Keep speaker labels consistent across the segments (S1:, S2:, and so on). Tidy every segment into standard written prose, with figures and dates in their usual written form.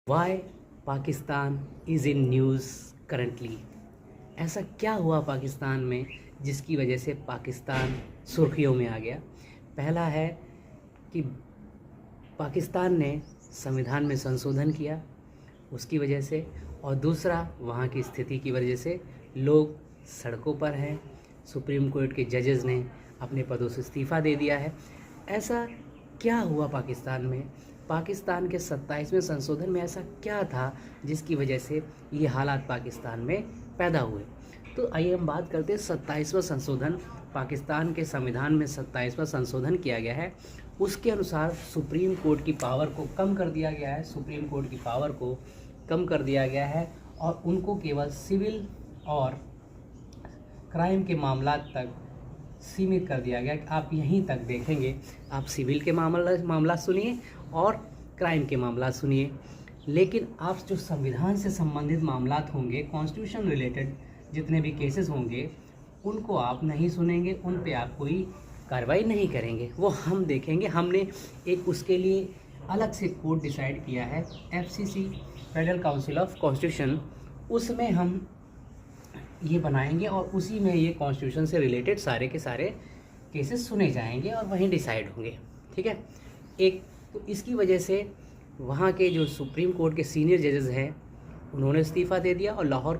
S1: Y Pakistan is in news currently. ऐसा क्या हुआ पाकिस्तान में जिसकी वजह से पाकिस्तान सुर्खियों में आ गया। पहला है कि पाकिस्तान ने संविधान में संशोधन किया उसकी वजह से, और दूसरा वहाँ की स्थिति की वजह से लोग सड़कों पर हैं। सुप्रीम कोर्ट के जजेस ने अपने पदों से इस्तीफ़ा दे दिया है। ऐसा क्या हुआ पाकिस्तान में? पाकिस्तान के 27वें संशोधन में ऐसा क्या था जिसकी वजह से ये हालात पाकिस्तान में पैदा हुए? तो आइए हम बात करते हैं 27वां संशोधन। पाकिस्तान के संविधान में 27वां संशोधन किया गया है। उसके अनुसार सुप्रीम कोर्ट की पावर को कम कर दिया गया है। सुप्रीम कोर्ट की पावर को कम कर दिया गया है और उनको केवल सिविल और क्राइम के मामला तक सीमित कर दिया गया। आप यहीं तक देखेंगे, आप सिविल के मामला सुनिए और क्राइम के मामला सुनिए, लेकिन आप जो संविधान से संबंधित मामलात होंगे, कॉन्स्टिट्यूशन रिलेटेड जितने भी केसेस होंगे, उनको आप नहीं सुनेंगे, उन पे आप कोई कार्रवाई नहीं करेंगे, वो हम देखेंगे। हमने एक उसके लिए अलग से कोड डिसाइड किया है, FCC federal council of constitution, उसमें हम ये बनाएंगे और उसी में ये कॉन्स्टिट्यूशन से रिलेटेड सारे के सारे केसेस सुने जाएंगे और वहीं डिसाइड होंगे। ठीक है। एक तो इसकी वजह से वहाँ के जो सुप्रीम कोर्ट के सीनियर जजेस हैं उन्होंने इस्तीफ़ा दे दिया और लाहौर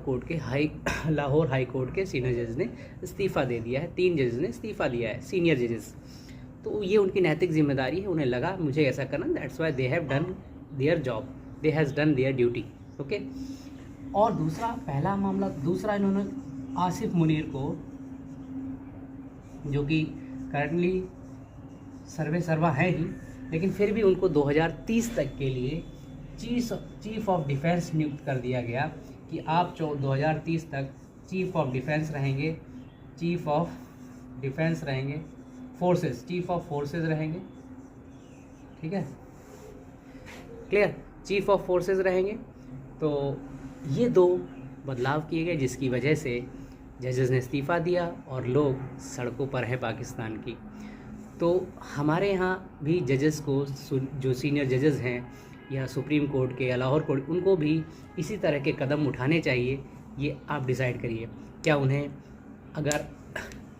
S1: हाई कोर्ट के सीनियर जजेस ने इस्तीफ़ा दे दिया है। 3 जजेस ने इस्तीफ़ा दिया है, सीनियर जजेस। तो ये उनकी नैतिक जिम्मेदारी है, उन्हें लगा मुझे ऐसा करना, that's why they have done their job, they has done there duty. Okay. और दूसरा इन्होंने आसिफ मुनीर को, जो कि करंटली सर्वा है ही, लेकिन फिर भी उनको 2030 तक के लिए चीफ ऑफ डिफेंस नियुक्त कर दिया गया कि आप 2030 तक चीफ ऑफ डिफेंस रहेंगे, चीफ ऑफ फोर्सेस रहेंगे। ठीक है, क्लियर, चीफ ऑफ फोर्सेस रहेंगे। तो ये 2 बदलाव किए गए जिसकी वजह से जजेस ने इस्तीफ़ा दिया और लोग सड़कों पर हैं पाकिस्तान की। तो हमारे यहाँ भी जजेस को, जो सीनियर जजेस हैं या सुप्रीम कोर्ट के या लाहौर कोर्ट, उनको भी इसी तरह के कदम उठाने चाहिए। ये आप डिसाइड करिए, क्या उन्हें, अगर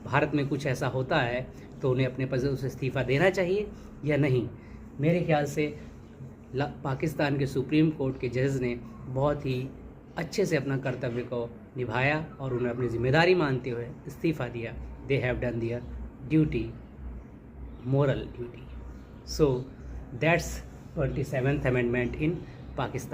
S1: भारत में कुछ ऐसा होता है तो उन्हें अपने पद से इस्तीफ़ा देना चाहिए या नहीं। मेरे ख्याल से पाकिस्तान के सुप्रीम कोर्ट के जजेस ने बहुत ही अच्छे से अपना कर्तव्य को निभाया और उन्हें अपनी जिम्मेदारी मानते हुए इस्तीफ़ा दिया। They have done there duty, moral duty. So that's 27th amendment in Pakistan.